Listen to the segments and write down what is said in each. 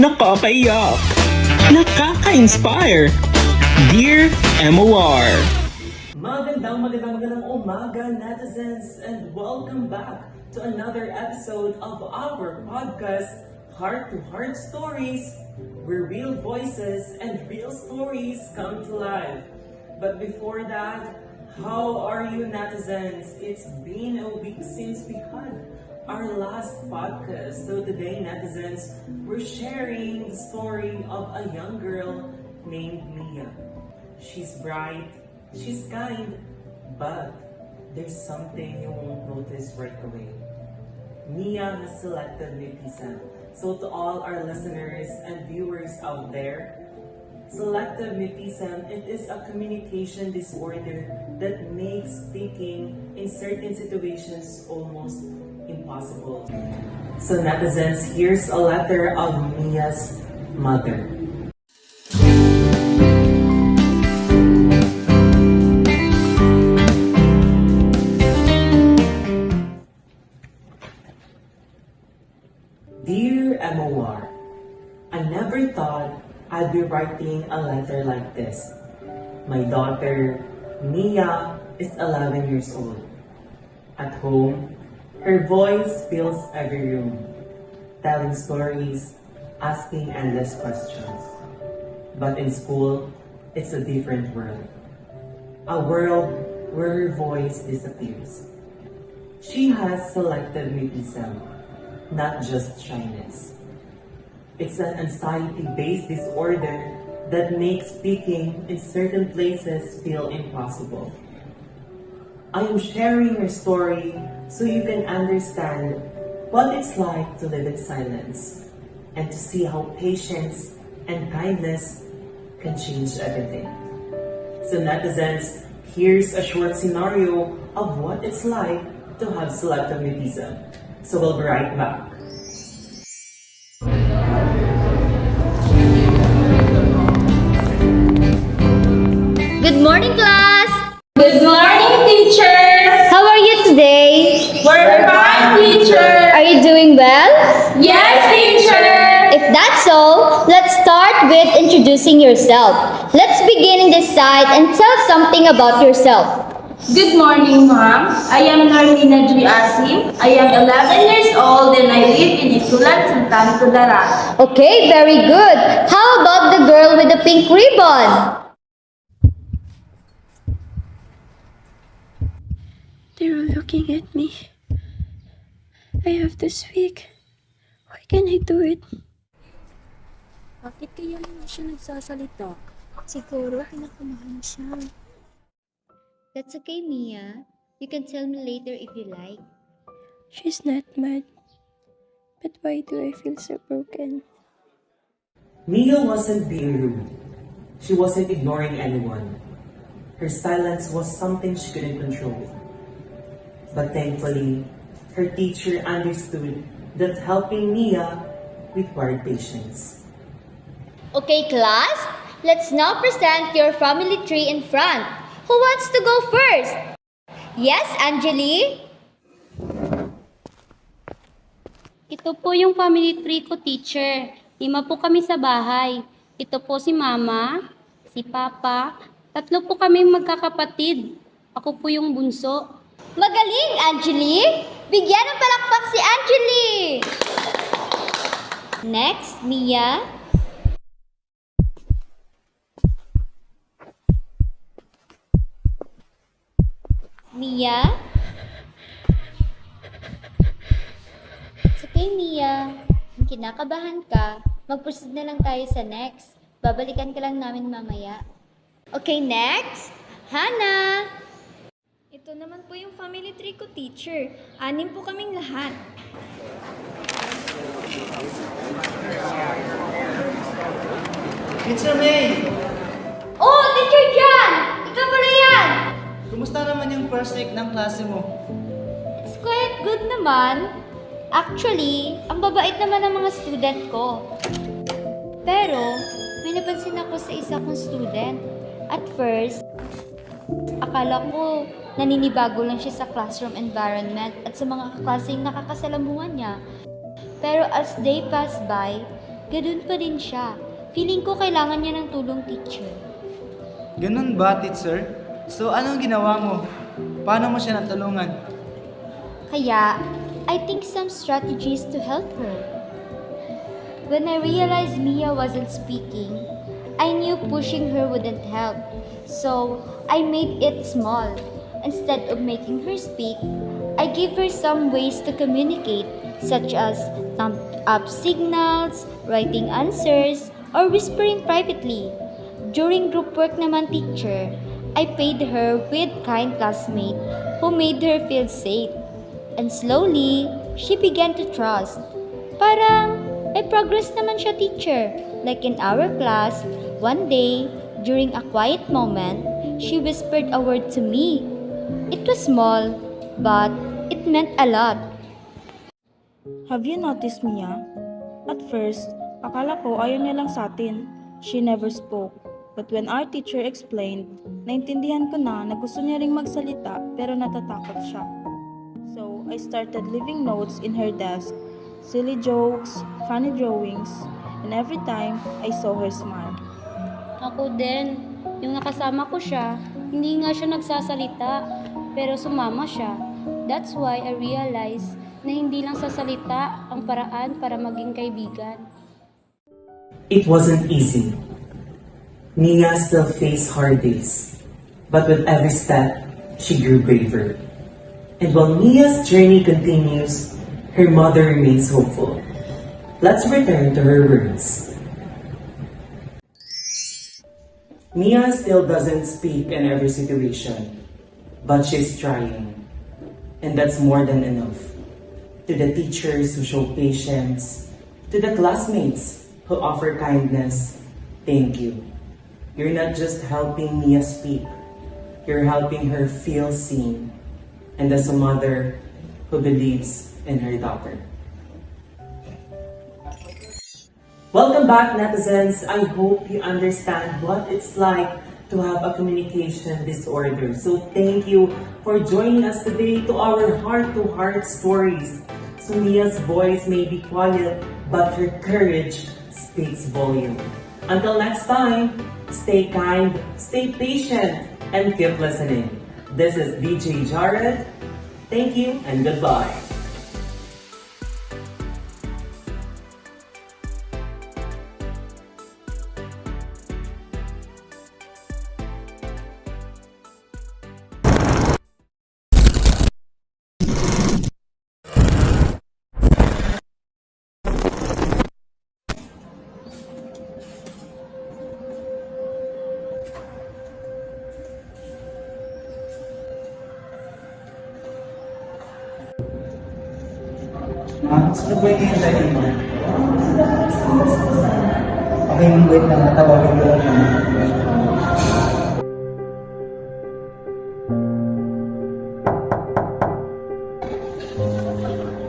nakakaiyak, nakaka-inspire. Dear MOR. Magandang umaga, netizens, and welcome back to another episode of our podcast, Heart to Heart Stories, where real voices and real stories come to life. But before that, how are you, netizens? It's been a week since we had our last podcast. So today, netizens, we're sharing the story of a young girl named Mia. She's bright, she's kind, but there's something you won't notice right away. Mia has selective mutism. So to all our listeners and viewers out there, selective mutism, it is a communication disorder that makes speaking in certain situations almost impossible. So netizens, here's a letter of Mia's mother. Dear MOR, I never thought I'd be writing a letter like this. My daughter, Mia, is 11 years old. At home, her voice fills every room, telling stories, asking endless questions. But in school, it's a different world. A world where her voice disappears. She has selective mutism, not just shyness. It's an anxiety-based disorder that makes speaking in certain places feel impossible. I am sharing her story so you can understand what it's like to live in silence and to see how patience and kindness can change everything. So netizens, here's a short scenario of what it's like to have selective mutism. So we'll be right back. Good morning, class! Good morning, teacher! How are you today? We're fine, teacher! Are you doing well? Yes, teacher! If that's so, let's start with introducing yourself. Let's begin in this side and tell something about yourself. Good morning, ma'am. I am Normina G. Asim. I am 11 years old and I live in Isulan, Sultan Kudarat. Okay, very good. How about the girl with the pink ribbon? They're all looking at me. I have to speak. Why can't I do it? Bakit kaya hindi siya nagsasalita? Siguro kinakamahan siya. That's okay, Mia. You can tell me later if you like. She's not mad. But why do I feel so broken? Mia wasn't being rude. She wasn't ignoring anyone. Her silence was something she couldn't control. But thankfully, her teacher understood that helping Mia required patience. Okay, class. Let's now present your family tree in front. Who wants to go first? Yes, Angeli? Ito po yung family tree ko, teacher. 5 po kami sa bahay. Ito po si Mama, si Papa. 3 po kami magkakapatid. Ako po yung bunso. Magaling, Angeli! Bigyan ng palakpak si Angeli! Next, Mia. Mia? It's okay, Mia. Kung kinakabahan ka, mag-proceed na lang tayo sa next. Babalikan ka lang namin mamaya. Okay, next. Hannah! Ito naman po yung family tree ko, teacher. 6 po kaming lahat. Teacher May! Oh, Teacher John! Ikaw pala yan! Kumusta naman yung first week ng klase mo? It's quite good naman. Actually, ang babait naman ng mga student ko. Pero, may napansin ako sa isa kong student. At first, akala ko naninibago lang siya sa classroom environment at sa mga kaklaseng nakakasalamuhan niya. Pero as day pass by, ganun pa rin siya. Feeling ko kailangan niya ng tulong, teacher. Ganun ba, teacher? So, anong ginawa mo? Paano mo siya natulungan? Kaya, I think some strategies to help her. When I realized Mia wasn't speaking, I knew pushing her wouldn't help. So, I made it small. Instead of making her speak, I gave her some ways to communicate, such as thumbs up signals, writing answers, or whispering privately. During group work naman, teacher, I paid her with kind classmate who made her feel safe. And slowly, she began to trust. Parang, may progress naman siya, teacher. Like in our class, one day, during a quiet moment, she whispered a word to me. It was small, but it meant a lot. Have you noticed, Mia? At first, akala ko ayaw niya lang sa atin. She never spoke. But when our teacher explained, naintindihan ko na gusto niya ring magsalita pero natatakot siya. So, I started leaving notes in her desk, silly jokes, funny drawings, and every time I saw her smile. Ako din, yung nakasama ko siya, hindi nga siya nagsasalita, pero sumama siya. That's why I realized na hindi lang sa salita ang paraan para maging kaibigan. It wasn't easy. Mia still faced hard days, but with every step, she grew braver. And while Mia's journey continues, her mother remains hopeful. Let's return to her words. Mia still doesn't speak in every situation, but she's trying. And that's more than enough. To the teachers who show patience, to the classmates who offer kindness, thank you. You're not just helping Mia speak, you're helping her feel seen, and as a mother who believes in her daughter. Welcome back, netizens. I hope you understand what it's like to have a communication disorder. So thank you for joining us today to our heart-to-heart stories. So Mia's voice may be quiet, but her courage speaks volume. Until next time, stay kind, stay patient, and keep listening. This is DJ Jared. Thank you and goodbye. Sino ba yung sa inyo? Okay, wait lang. Natawagin ko lang.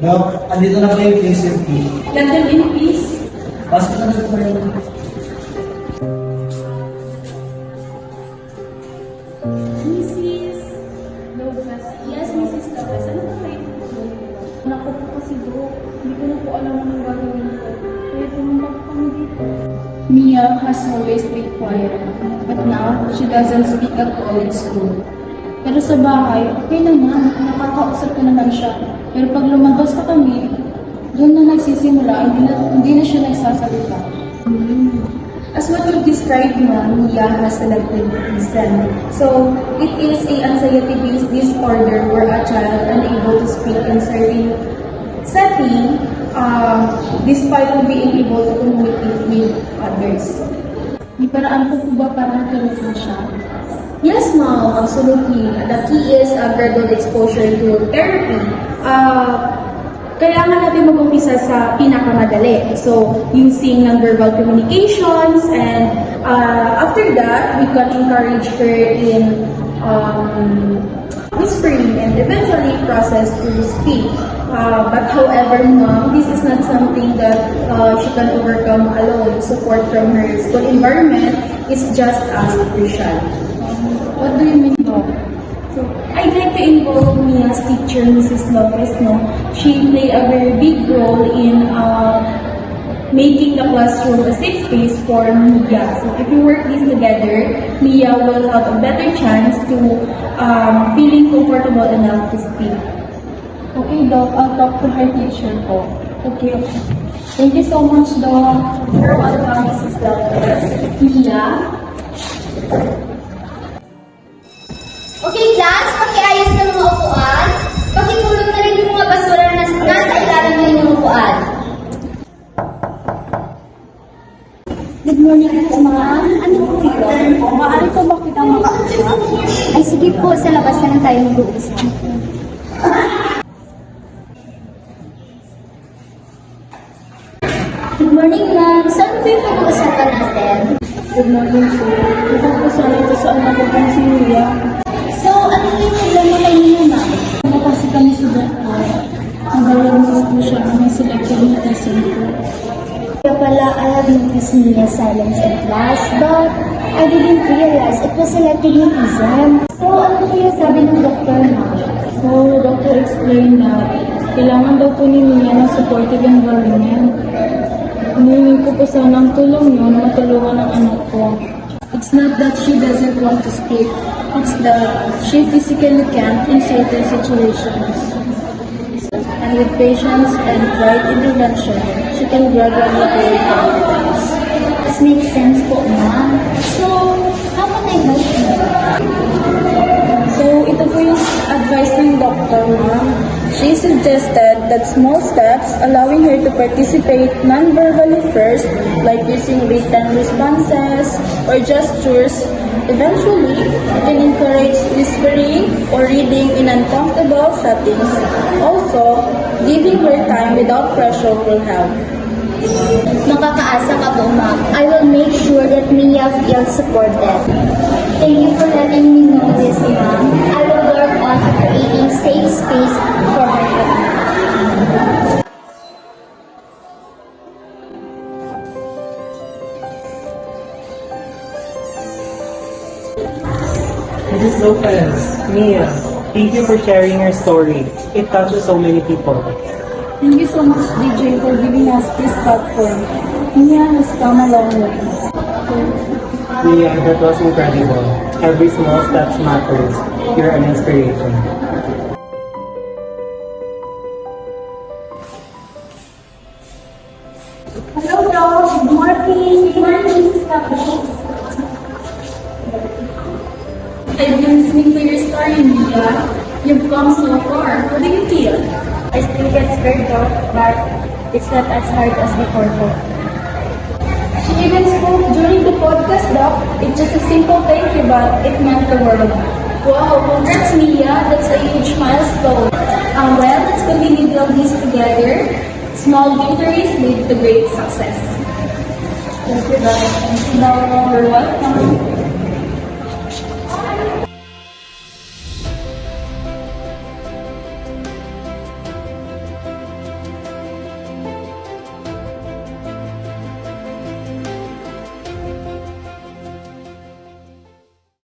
Doc, andito na po yung place of tea. Let them in peace. Pasok na sa tayo. Mrs. Lopez. Yes, Mrs. Lopez. Ano ba kayo? Naku po kasi, Dok. Hindi ko na po alam anong gagawin ko. Kaya pumunta po kami dito. Mia has always been quiet, but now she doesn't speak at all in school. Pero sa bahay, okay naman. Nakakausap ko naman siya. Pero pag lumabas na kami, doon na nagsisimula, hindi na siya nagsasalita. As what you described, Mia has selective autism. So, it is a anxiety-based disorder where a child unable to speak in certain setting, despite of being able to communicate with others. May paraan po ba para tulungan siya? Yes, ma'am, absolutely. The key is gradual exposure to therapy. Kailangan natin mag-umpisa sa pinakamadali. So, using non-verbal communications, and after that, we can encourage her in whispering and eventually process to speak. But however, ma'am, this is not something that she can overcome alone. Support from her school environment is just as crucial. What do you mean, Doc? So, I'd like to involve Mia's teacher, Mrs. Lopez. No, she played a very big role in making the classroom a safe space for Mia. So if you work this together, Mia will have a better chance to feeling comfortable enough to speak. Okay, Doc. I'll talk to her teacher po. Okay. Thank you so much, Doc. You're welcome, Mrs. Lopez. Mia? Okay, class, pakiayos ng mga upuan. Pakitulog na rin yung mga basura na nasa ilalim ng inyong upuan. Good morning po, ma'am. Ano po yun? Maaari po ba kita makausap? Ay, sige po. Sa labas na lang tayo mag-uusap. Good morning, ma'am. Saan po yung pag-uusapan natin? Good morning po. Ito po sana ito sa anak ko pang si Mia. So, ano yung problema kay niyo, ma'am? Kasi kami sa doktor. Nag-diagnose po siya ng selective mutism po. Kaya pala, I have noticed Mia's silence in class, but I didn't realize it was selective mutism. So, ano po yung sabi ng doktor, ma'am? So, the doctor explained that kailangan daw po ni Mia ng supportive environment. Humingi ko po sana ang tulong niyo na matulungan ang anak ko. It's not that she doesn't want to speak. It's that she physically can't in certain situations. And with patience and right intervention, she can gradually gain confidence. This makes sense po, ma'am. So, how can I help you? So, ito po yung advice ng doctor, ma'am. She suggested that small steps allowing her to participate non-verbally first, like using written responses or gestures. Eventually, you can encourage whispering or reading in uncomfortable settings. Also, giving her time without pressure will help. Makakaasa ka po, ma'am. I will make sure that Mia feels supported. Thank you for letting me know this, ma'am. I will work on creating safe space for her. Mrs. Lopez, Mia, thank you for sharing your story. It touches so many people. Thank you so much, DJ, for giving us this platform. Mia has come a long way. Mia, that was incredible. Every small step matters. You're an inspiration. Hello, Doc. Good morning. Good morning, Mrs. Tapos. I've been listening to your story, Mia. You've come so far. How do you feel? I still get scared, Doc, but it's not as hard as before po. She even spoke during the podcast, Doc. It's just a simple thank you, but it meant the world. Wow, congrats, Mia. That's a huge milestone. Well, let's continue building this together. Small victories lead to great success. Thank you, Doc. You're welcome.